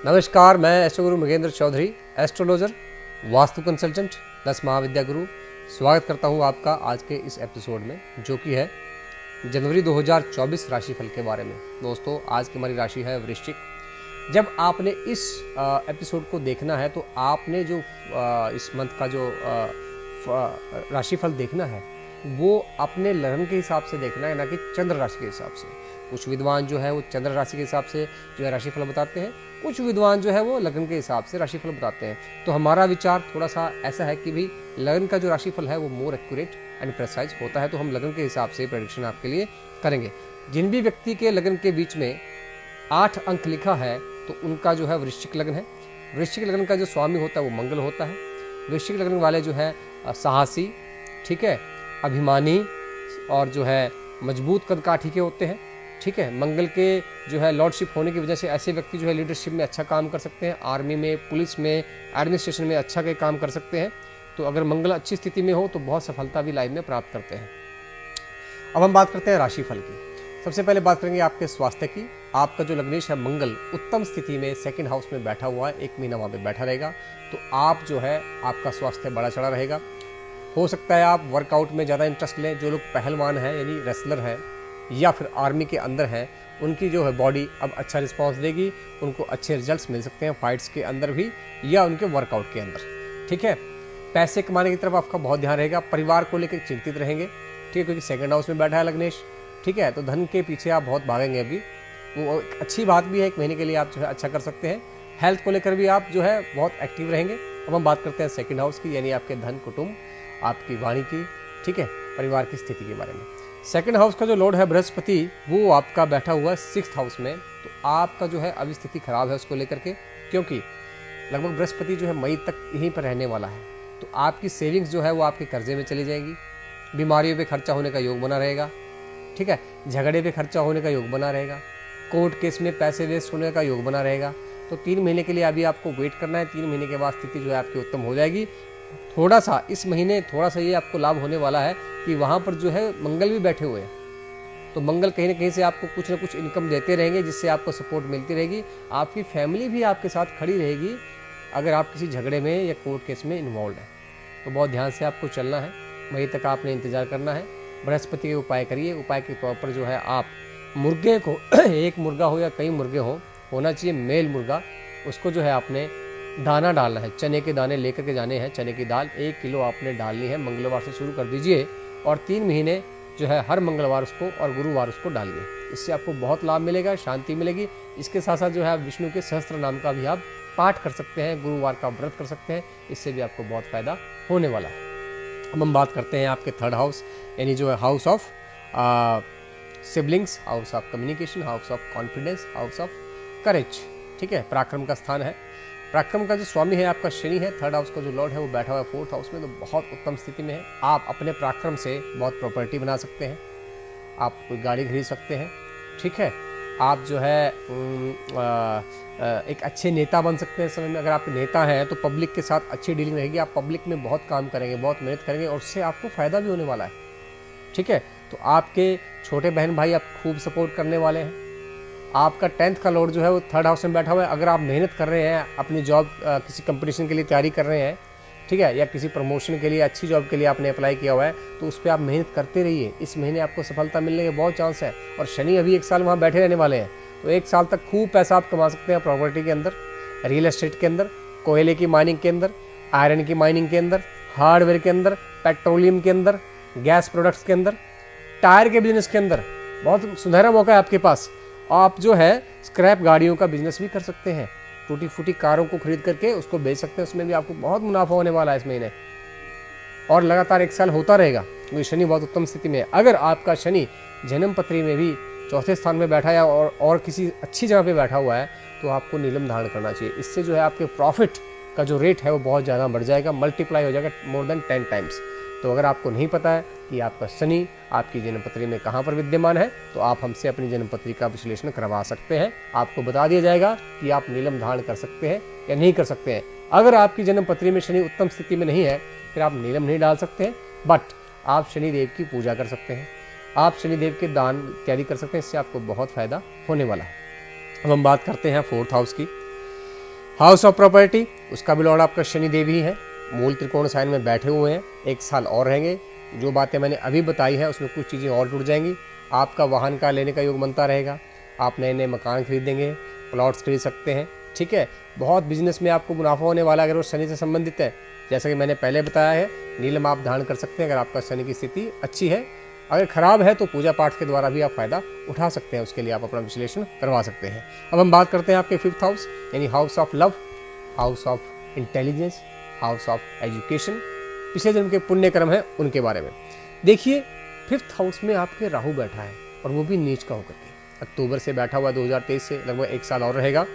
नमस्कार, मैं एस्ट्रोगुरु Mahendra Chaudhary, astrologer, vastu consultant, 10 महाविद्या गुरु। स्वागत करता हूं आपका आज के इस एपिसोड में, जो कि है जनवरी 2024 राशिफल के बारे में। दोस्तों, आज की हमारी राशि है वृश्चिक। जब आपने इस एपिसोड को देखना है तो आपने जो इस मंथ का जो राशिफल देखना है वो अपने लग्न के हिसाब से देखना है, ना कि चंद्र राशि के हिसाब से। कुछ विद्वान जो है वो चंद्र राशि के हिसाब से जो है राशिफल बताते हैं, कुछ विद्वान जो है वो लग्न के हिसाब से राशिफल बताते हैं। तो हमारा विचार थोड़ा सा ऐसा है कि भाई लग्न का जो राशिफल है वो मोर एक्यूरेट एंड प्रेसाइज होता है, तो हम लग्न के हिसाब से प्रेडिक्शन आपके लिए करेंगे। जिन भी व्यक्ति के लग्न के बीच में 8 अंक लिखा है तो उनका जो है वृश्चिक लग्न है। वृश्चिक लग्न का जो स्वामी होता है वो मंगल होता है। वृश्चिक लग्न वाले जो है साहसी, ठीक है, अभिमानी और जो है मजबूत कदकाठी के होते हैं, ठीक है। मंगल के जो है लॉर्डशिप होने की वजह से ऐसे व्यक्ति जो है लीडरशिप में अच्छा काम कर सकते हैं, आर्मी में, पुलिस में, एडमिनिस्ट्रेशन में अच्छा के काम कर सकते हैं। तो अगर मंगल अच्छी स्थिति में हो तो बहुत सफलता भी लाइफ में प्राप्त करते हैं। अब हम बात करते हैं राशिफल की। सबसे पहले बात करेंगे आपके स्वास्थ्य की। आपका जो लग्नेश है मंगल उत्तम स्थिति में सेकंड हाउस में बैठा हुआ है, 1 महीना वहाँ पे बैठा रहेगा, तो आप जो है आपका स्वास्थ्य बड़ा चढ़ा रहेगा। हो सकता है आप वर्कआउट में ज़्यादा इंटरेस्ट लें। जो लोग पहलवान हैं यानी रेसलर हैं या फिर आर्मी के अंदर हैं, उनकी जो है बॉडी अब अच्छा रिस्पांस देगी, उनको अच्छे रिजल्ट्स मिल सकते हैं फाइट्स के अंदर भी या उनके वर्कआउट के अंदर, ठीक है। पैसे कमाने की तरफ आपका बहुत ध्यान रहेगा। परिवार को लेकर चिंतित रहेंगे, ठीक है, क्योंकि सेकंड हाउस में बैठा है लग्नेश, ठीक है। तो धन के पीछे आप बहुत भागेंगे अभी, वो एक अच्छी बात भी है। 1 महीने के लिए आप जो है अच्छा कर सकते हैं। हेल्थ को लेकर भी आप जो है बहुत एक्टिव रहेंगे। अब हम बात करते हैं सेकंड हाउस की, यानी आपके धन, कुटुंब, आपकी वाणी की, ठीक है, परिवार की स्थिति के बारे में। सेकंड हाउस का जो लॉर्ड है बृहस्पति, वो आपका बैठा हुआ है 6th हाउस में। तो आपका जो है अभी स्थिति खराब है उसको लेकर के, क्योंकि लगभग बृहस्पति जो है मई तक यहीं पर रहने वाला है। तो आपकी सेविंग्स जो है वो आपके कर्जे में चली जाएगी। बीमारियों पे खर्चा होने का योग बना रहेगा, ठीक है। झगड़े पे खर्चा होने का योग बना रहेगा। कोर्ट केस में पैसे वेस्ट होने का योग बना रहेगा। तो 3 महीने के लिए अभी आपको वेट करना है। 3 महीने के बाद स्थिति जो है आपकी उत्तम हो जाएगी। थोड़ा सा इस महीने थोड़ा सा ये आपको लाभ होने वाला है कि वहाँ पर जो है मंगल भी बैठे हुए हैं, तो मंगल कहीं ना कहीं से आपको कुछ ना कुछ इनकम देते रहेंगे, जिससे आपको सपोर्ट मिलती रहेगी। आपकी फैमिली भी आपके साथ खड़ी रहेगी अगर आप किसी झगड़े में या कोर्ट केस में इन्वॉल्व हैं। तो बहुत ध्यान से आपको चलना है, मई तक आपने इंतजार करना है। बृहस्पति के उपाय करिए। उपाय के तौर पर जो है आप मुर्गे को एक मुर्गा हो या कई मुर्गे हो, होना चाहिए मेल मुर्गा, उसको जो है आपने दाना डालना है। चने के दाने लेकर के जाने हैं। चने की दाल 1 किलो आपने डालनी है। मंगलवार से शुरू कर दीजिए और 3 महीने जो है हर मंगलवार उसको और गुरुवार उसको डालिए। इससे आपको बहुत लाभ मिलेगा, शांति मिलेगी। इसके साथ साथ जो है आप विष्णु के सहस्त्र नाम का भी आप पाठ कर सकते हैं, गुरुवार का व्रत कर सकते हैं। इससे भी आपको बहुत फायदा होने वाला है। अब हम बात करते हैं आपके 3rd हाउस, यानी जो है house of siblings, house of communication, house of confidence, house of courage, ठीक है, पराक्रम का स्थान है। पराक्रम का जो स्वामी है आपका शनि है। 3rd हाउस का जो लॉर्ड है वो बैठा हुआ है 4th हाउस में, तो बहुत उत्तम स्थिति में है। आप अपने पराक्रम से बहुत प्रॉपर्टी बना सकते हैं, आप कोई गाड़ी खरीद सकते हैं, ठीक है। आप जो है एक अच्छे नेता बन सकते हैं इस समय में। अगर आप नेता हैं तो पब्लिक के साथ अच्छी डीलिंग रहेगी। आप पब्लिक में बहुत काम करेंगे, बहुत मेहनत करेंगे और उससे आपको फ़ायदा भी होने वाला है, ठीक है। तो आपके छोटे बहन भाई आप खूब सपोर्ट करने वाले हैं। आपका 10th का लॉर्ड जो है वो 3rd हाउस में बैठा हुआ है। अगर आप मेहनत कर रहे हैं, अपनी जॉब किसी कंपटीशन के लिए तैयारी कर रहे हैं, ठीक है, या किसी प्रमोशन के लिए, अच्छी जॉब के लिए आपने अप्लाई किया हुआ है, तो उस पर आप मेहनत करते रहिए। इस महीने आपको सफलता मिलने के बहुत चांस है। और शनि अभी 1 साल वहाँ बैठे रहने वाले हैं, तो 1 साल तक खूब पैसा आप कमा सकते हैं प्रॉपर्टी के अंदर, रियल एस्टेट के अंदर, कोयले की माइनिंग के अंदर, आयरन की माइनिंग के अंदर, हार्डवेयर के अंदर, पेट्रोलियम के अंदर, गैस प्रोडक्ट्स के अंदर, टायर के बिजनेस के अंदर। बहुत सुनहरा मौका है आपके पास। आप जो है स्क्रैप गाड़ियों का बिजनेस भी कर सकते हैं। टूटी फूटी कारों को खरीद करके उसको बेच सकते हैं, उसमें भी आपको बहुत मुनाफा होने वाला है इस महीने, और लगातार 1 साल होता रहेगा, क्योंकि शनि बहुत उत्तम स्थिति में है। अगर आपका शनि जन्म पत्री में भी 4थे स्थान में बैठा है और किसी अच्छी जगह पे बैठा हुआ है, तो आपको नीलम धारण करना चाहिए। इससे जो है आपके प्रॉफिट का जो रेट है वो बहुत ज़्यादा बढ़ जाएगा, मल्टीप्लाई हो जाएगा मोर देन 10 टाइम्स। तो अगर आपको नहीं पता है कि आपका शनि आपकी जन्मपत्री में कहाँ पर विद्यमान है, तो आप हमसे अपनी जन्मपत्री का विश्लेषण करवा सकते हैं। आपको बता दिया जाएगा कि आप नीलम धारण कर सकते हैं या नहीं कर सकते हैं। अगर आपकी जन्मपत्री में शनि उत्तम स्थिति में नहीं है, फिर आप नीलम नहीं डाल सकते हैं, बट आप शनिदेव की पूजा कर सकते हैं, आप शनिदेव के दान इत्यादि कर सकते हैं। इससे आपको बहुत फायदा होने वाला है। अब हम बात करते हैं 4th हाउस की। हाउस ऑफ प्रॉपर्टी, उसका भी लॉर्ड आपका शनि देव ही है, मूल त्रिकोण साइन में बैठे हुए हैं, 1 साल और रहेंगे। जो बातें मैंने अभी बताई हैं उसमें कुछ चीज़ें और जुड़ जाएंगी। आपका वाहन का लेने का योग बनता रहेगा, आप नए नए मकान खरीदेंगे, प्लॉट्स खरीद सकते हैं, ठीक है। बहुत बिजनेस में आपको मुनाफा होने वाला है अगर वो शनि से संबंधित है। जैसा कि मैंने पहले बताया है, नीलम आप धारण कर सकते हैं अगर आपका शनि की स्थिति अच्छी है। अगर खराब है तो पूजा पाठ के द्वारा भी आप फायदा उठा सकते हैं, उसके लिए आप अपना विश्लेषण करवा सकते हैं। अब हम बात करते हैं आपके 5th हाउस यानी house of love, house of intelligence, house of education, पिछले जन्म के पुण्य कर्म है उनके बारे में। देखिए 5th हाउस में आपके राहु बैठा है और वो भी नीच का होकर के अक्टूबर से बैठा हुआ 2023 से लगभग 1 साल और रहेगा,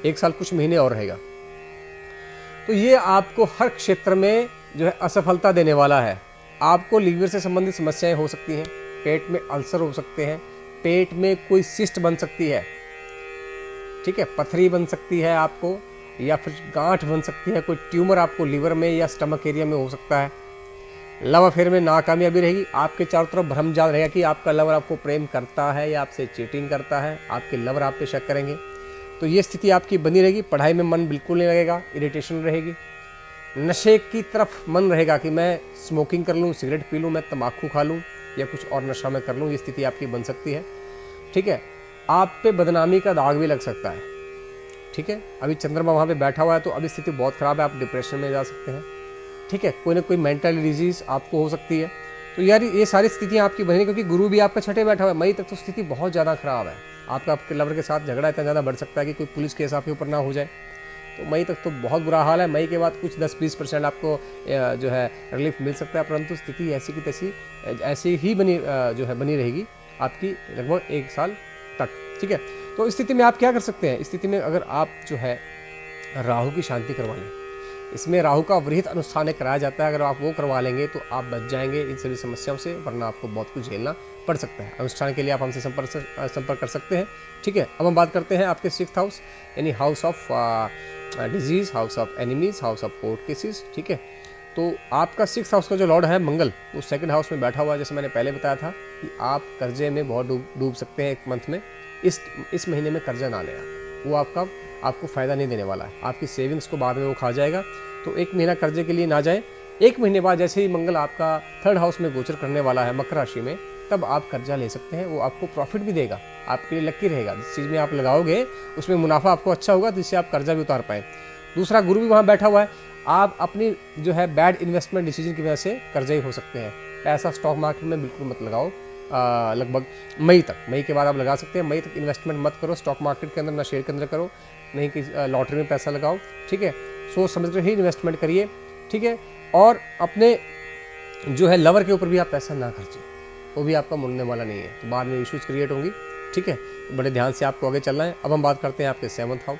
1 साल कुछ महीने और रहेगा। तो ये आपको हर क्षेत्र में जो है असफलता देने वाला है। आपको लीवर से संबंधित समस्याएं हो सकती हैं, पेट में अल्सर हो सकते हैं, पेट में कोई सिस्ट बन सकती है, ठीक है, पथरी बन सकती है आपको, या फिर गांठ बन सकती है, कोई ट्यूमर आपको लीवर में या स्टमक एरिया में हो सकता है। लव अफेयर में नाकामयाबी रहेगी, आपके चारों तरफ भ्रम जाल रहेगा कि आपका लवर आपको प्रेम करता है या आपसे चीटिंग करता है, आपके लवर आप पे शक करेंगे। तो ये स्थिति आपकी बनी रहेगी। पढ़ाई में मन बिल्कुल नहीं लगेगा, इरिटेशन रहेगी। नशे की तरफ मन रहेगा कि मैं स्मोकिंग कर लूँ, सिगरेट पी लूँ, मैं तम्बाकू खा लूँ या कुछ और नशा में कर लूँ, ये स्थिति आपकी बन सकती है, ठीक है। आप पे बदनामी का दाग भी लग सकता है, ठीक है। अभी चंद्रमा वहाँ पे बैठा हुआ है तो अभी स्थिति बहुत ख़राब है, आप डिप्रेशन में जा सकते हैं, ठीक है। कोई ना कोई मेंटल डिजीज़ आपको हो सकती है। तो यार ये सारी स्थितियाँ आपकी बनी, क्योंकि गुरु भी आपका छठे बैठा हुआ है। मई तक तो स्थिति बहुत ज़्यादा ख़राब है। आपका आपके लवर के साथ झगड़ा इतना ज़्यादा बढ़ सकता है कि कोई पुलिस केस आपके ऊपर ना हो जाए। तो मई तक तो बहुत बुरा हाल है। मई के बाद कुछ 10-20% आपको जो है रिलीफ मिल सकता है, परंतु स्थिति ऐसी की तैसी ऐसी ही बनी रहेगी आपकी लगभग 1 साल तक, ठीक है। तो इस स्थिति में आप क्या कर सकते हैं? इस स्थिति में अगर आप जो है राहु की शांति करवा लें, इसमें राहु का वृहत अनुष्ठान कराया जाता है, अगर आप वो करवा लेंगे तो आप बच जाएंगे इन सभी समस्याओं से, वरना आपको बहुत कुछ झेलना पड़ सकता है। अनुष्ठान के लिए आप हमसे संपर्क कर सकते हैं, ठीक है। अब हम बात करते हैं आपके 6th हाउस यानी house of disease, house of enemies, house of court cases, ठीक है। तो आपका 6th हाउस का जो लॉर्ड है मंगल, वो 2nd हाउस में बैठा हुआ है। जैसे मैंने पहले बताया था कि आप कर्जे में बहुत डूब सकते हैं 1 मंथ में। इस महीने में कर्जा ना लें आप, वो आपको फ़ायदा नहीं देने वाला है, आपकी सेविंग्स को बाद में वो खा जाएगा। तो 1 महीना कर्जे के लिए ना जाएं। 1 महीने बाद जैसे ही मंगल आपका 3rd हाउस में गोचर करने वाला है मकर राशि में, तब आप कर्जा ले सकते हैं। वो आपको प्रॉफिट भी देगा, आपके लिए लकी रहेगा। जिस चीज़ में आप लगाओगे उसमें मुनाफा आपको अच्छा होगा, जिससे आप कर्जा भी उतार पाएँ। दूसरा, गुरु भी वहाँ बैठा हुआ है। आप अपनी जो है बैड इन्वेस्टमेंट डिसीजन की वजह से कर्जे ही हो सकते हैं। पैसा स्टॉक मार्केट में बिल्कुल मत लगाओ, लगभग मई तक। मई के बाद आप लगा सकते हैं। मई तक इन्वेस्टमेंट मत करो स्टॉक मार्केट के अंदर, ना शेयर के अंदर करो, नहीं कि लॉटरी में पैसा लगाओ, ठीक है। सोच समझ कर ही इन्वेस्टमेंट करिए, ठीक है। और अपने जो है लवर के ऊपर भी आप पैसा ना खर्चें, वो भी आपका मुड़ने वाला नहीं है, तो बाद में इश्यूज क्रिएट होंगी, ठीक है। तो बड़े ध्यान से आपको आगे चलना है। अब हम बात करते हैं आपके 7th हाउस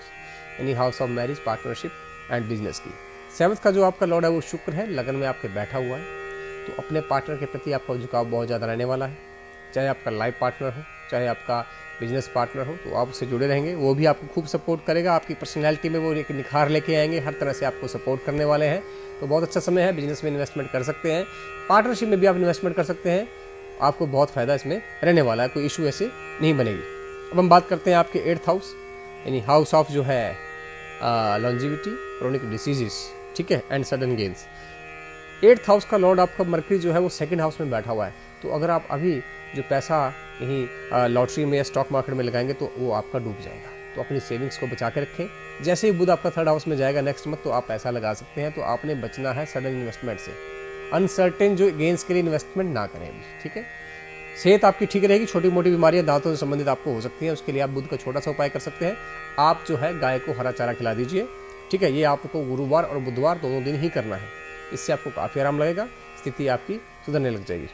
यानी house of marriage, partnership and business की। 7th का जो आपका लॉर्ड है वो शुक्र है, लगन में आपके बैठा हुआ है। तो अपने पार्टनर के प्रति आपका झुकाव बहुत ज़्यादा रहने वाला है, चाहे आपका लाइफ पार्टनर हो, चाहे आपका बिजनेस पार्टनर हो, तो आप उससे जुड़े रहेंगे। वो भी आपको खूब सपोर्ट करेगा, आपकी पर्सनैलिटी में वो एक निखार लेके आएंगे, हर तरह से आपको सपोर्ट करने वाले हैं। तो बहुत अच्छा समय है, बिजनेस में इन्वेस्टमेंट कर सकते हैं, पार्टनरशिप में भी आप इन्वेस्टमेंट कर सकते हैं, आपको बहुत फ़ायदा इसमें रहने वाला है, कोई इशू ऐसे नहीं बनेगी। अब हम बात करते हैं आपके 8th हाउस यानी हाउस ऑफ जो है लॉन्जिविटी, क्रोनिक डिसीजेस, ठीक है, and sudden gains. 8th house का लॉर्ड आपका मरकरी जो है वो 2nd हाउस में बैठा हुआ है। तो अगर आप अभी जो पैसा यहीं लॉटरी में या स्टॉक मार्केट में लगाएंगे तो वो आपका डूब जाएगा। तो अपनी सेविंग्स को बचा के रखें। जैसे ही बुध आपका 3rd हाउस में जाएगा नेक्स्ट मंथ, तो आप पैसा लगा सकते हैं। तो आपने बचना है सडन इन्वेस्टमेंट से, अनसर्टेन जो गेंस के लिए इन्वेस्टमेंट ना करें अभी, ठीक है। सेहत आपकी ठीक रहेगी, छोटी मोटी बीमारियां दांतों से संबंधित आपको हो सकती हैं, उसके लिए आप बुध का छोटा सा उपाय कर सकते हैं। आप जो है गाय को हरा चारा खिला दीजिए, ठीक है। ये आपको गुरुवार और बुधवार दोनों दिन ही करना है, इससे आपको काफ़ी आराम लगेगा, स्थिति आपकी सुधरने लग जाएगी।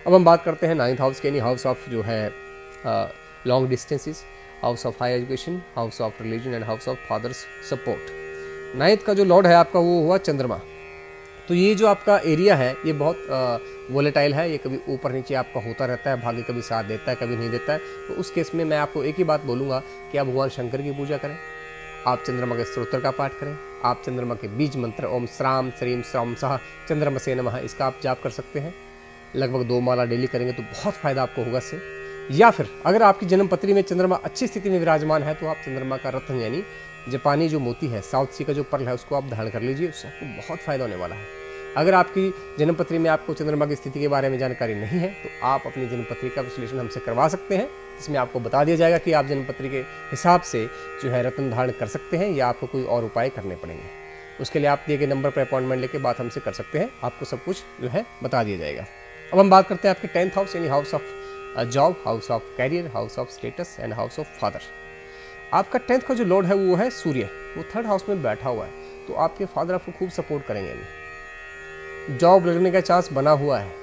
अब हम बात करते हैं 9th हाउस के यानी हाउस ऑफ जो है long distances, house of high education, house of religion and house of father's support. 9th का जो लॉर्ड है आपका वो हुआ चंद्रमा। तो ये जो आपका एरिया है ये बहुत वोलेटाइल है, ये कभी ऊपर नीचे आपका होता रहता है, भाग्य कभी साथ देता है कभी नहीं देता है। तो उस केस में मैं आपको एक ही बात बोलूँगा कि आप भगवान शंकर की पूजा करें, आप चंद्रमा के स्तोत्र का पाठ करें, आप चंद्रमा के बीज मंत्र ओम श्राम श्रीम श्राम सह चंद्रमा से नमः, इसका आप जाप कर सकते हैं। लगभग 2 माला डेली करेंगे तो बहुत फ़ायदा आपको होगा इससे। या फिर अगर आपकी जन्म पत्री में चंद्रमा अच्छी स्थिति में विराजमान है तो आप चंद्रमा का रत्न यानी जापानी जो मोती है, साउथ सी का जो पर्ल है, उसको आप धारण कर लीजिए, उससे आपको बहुत फायदा होने वाला है। अगर आपकी जन्म पत्री में आपको चंद्रमा की स्थिति के बारे में जानकारी नहीं है तो आप अपनी जन्म पत्री का विश्लेषण हमसे करवा सकते हैं, जिसमें आपको बता दिया जाएगा कि आप जन्म पत्री के हिसाब से जो है रत्न धारण कर सकते हैं या आपको कोई और उपाय करने पड़ेंगे। उसके लिए आप दिए गए नंबर पर अपॉइंटमेंट लेके बात हमसे कर सकते हैं, आपको सब कुछ जो है बता दिया जाएगा। अब हम बात करते हैं आपके 10th हाउस यानी house of job, house of career, house of status and house of father. आपका 10th का जो लॉर्ड है वो है सूर्य, वो 3rd हाउस में बैठा हुआ है, तो आपके फादर आपको खूब सपोर्ट करेंगे। अभी जॉब लगने का चांस बना हुआ है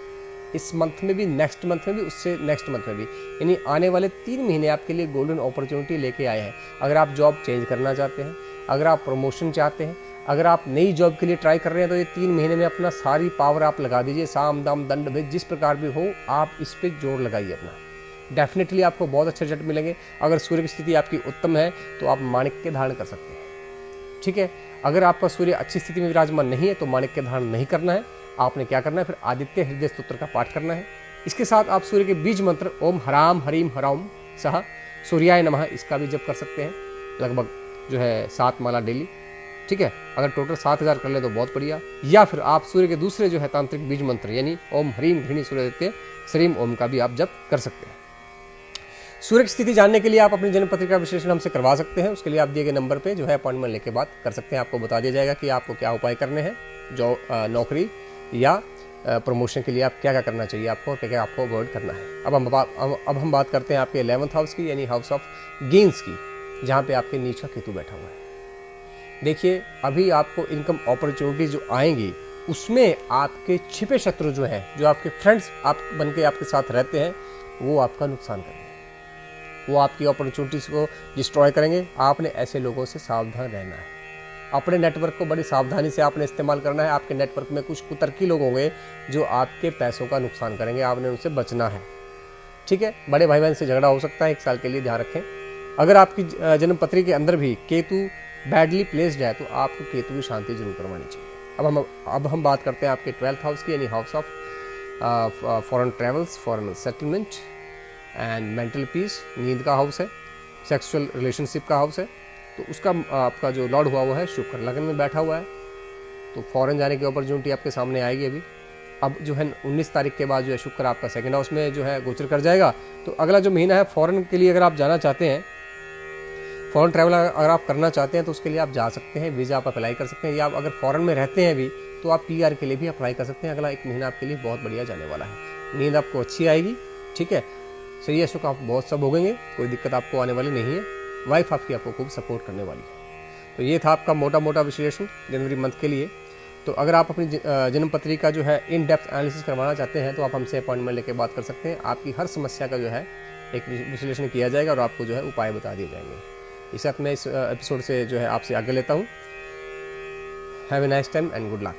इस मंथ में भी, नेक्स्ट मंथ में भी, उससे नेक्स्ट मंथ में भी, यानी आने वाले 3 महीने आपके लिए गोल्डन अपॉर्चुनिटी लेके आए हैं। अगर आप जॉब चेंज करना चाहते हैं, अगर आप प्रमोशन चाहते हैं, अगर आप नई जॉब के लिए ट्राई कर रहे हैं तो ये 3 महीने में अपना सारी पावर आप लगा दीजिए। साम दाम दंड भेद जिस प्रकार भी हो आप इस पे जोर लगाइए अपना, डेफिनेटली आपको बहुत अच्छे रिजल्ट मिलेंगे। अगर सूर्य की स्थिति आपकी उत्तम है तो आप माणिक्य धारण कर सकते हैं, ठीक है। अगर आपका सूर्य अच्छी स्थिति में विराजमान नहीं है तो माणिक्य धारण नहीं करना है। आपने क्या करना है, फिर आदित्य हृदय स्तोत्र का पाठ करना है। इसके साथ आप सूर्य के बीज मंत्र ओम हराम हरीम हराम सह सूर्याय नमः, इसका भी जप कर सकते हैं, लगभग जो है 7 माला डेली, ठीक है। अगर टोटल 7000 कर ले तो बहुत बढ़िया। या फिर आप सूर्य के दूसरे जो है तांत्रिक बीज मंत्र यानी ओम ह्रीम घृणी सूर्यादित्य श्रीम ओम का भी आप जप कर सकते हैं। सूर्य की स्थिति जानने के लिए आप अपनी जन्म पत्रिका विश्लेषण हमसे करवा सकते हैं। उसके लिए आप दिए गए नंबर पे जो है अपॉइंटमेंट लेके बात कर सकते हैं। आपको बता दिया जाएगा कि आपको क्या उपाय करने हैं, जो नौकरी या प्रमोशन के लिए आप क्या क्या करना चाहिए आपको और क्या क्या आपको अवॉइड करना है। अब हम बात करते हैं आपके 11th हाउस की यानी हाउस ऑफ गेन्स की, जहाँ पे आपके नीच का केतु बैठा हुआ है। देखिए अभी आपको इनकम अपॉर्चुनिटी जो आएंगी उसमें आपके छिपे शत्रु जो हैं, जो आपके फ्रेंड्स आप बन के आपके साथ रहते हैं, वो आपका नुकसान करेंगे, वो आपकी अपॉर्चुनिटीज़ को डिस्ट्रॉय करेंगे। आपने ऐसे लोगों से सावधान रहना है। अपने नेटवर्क को बड़ी सावधानी से आपने इस्तेमाल करना है। आपके नेटवर्क में कुछ कुतर्की लोग होंगे जो आपके पैसों का नुकसान करेंगे, आपने उनसे बचना है, ठीक है। बड़े भाई बहन से झगड़ा हो सकता है, 1 साल के लिए ध्यान रखें। अगर आपकी जन्म पत्री के अंदर भी केतु बैडली प्लेस्ड है तो आपको केतु की शांति जरूर करवानी चाहिए। अब हम बात करते हैं आपके 12th हाउस की यानी house of foreign travels, foreign settlement and mental peace. नींद का हाउस है, सेक्सुअल रिलेशनशिप का हाउस है, तो उसका आपका जो लॉर्ड हुआ है शुक्र लगन में बैठा हुआ है, तो फॉरेन जाने की अपॉर्चुनिटी आपके सामने आएगी। अभी अब जो है 19 तारीख के बाद जो है शुक्र आपका 2nd हाउस में जो है गोचर कर जाएगा। तो अगला जो महीना है फॉरेन के लिए अगर आप जाना चाहते हैं, फॉरेन ट्रैवल अगर आप करना चाहते हैं तो उसके लिए आप जा सकते हैं, वीज़ा आप अप्लाई कर सकते हैं। या आप अगर फॉरेन में रहते हैं अभी तो आप PR के लिए भी अप्लाई कर सकते हैं। अगला 1 महीना आपके लिए बहुत बढ़िया जाने वाला है। नींद आपको अच्छी आएगी, ठीक है। सही है, सुख आप बहुत सब भोगेंगे, कोई दिक्कत आपको आने वाली नहीं है। वाइफ आपकी आपको खूब सपोर्ट करने वाली है। तो ये था आपका मोटा विश्लेषण जनवरी मंथ के लिए। तो अगर आप अपनी जन्म पत्री का जो है इन डेप्थ एनालिसिस करवाना चाहते हैं तो आप हमसे अपॉइंटमेंट लेके बात कर सकते हैं। आपकी हर समस्या का जो है एक विश्लेषण किया जाएगा और आपको जो है उपाय बता दिए जाएंगे। इस साथ मैं इस एपिसोड से जो है आपसे आगे लेता हूँ। Have a nice time and good luck.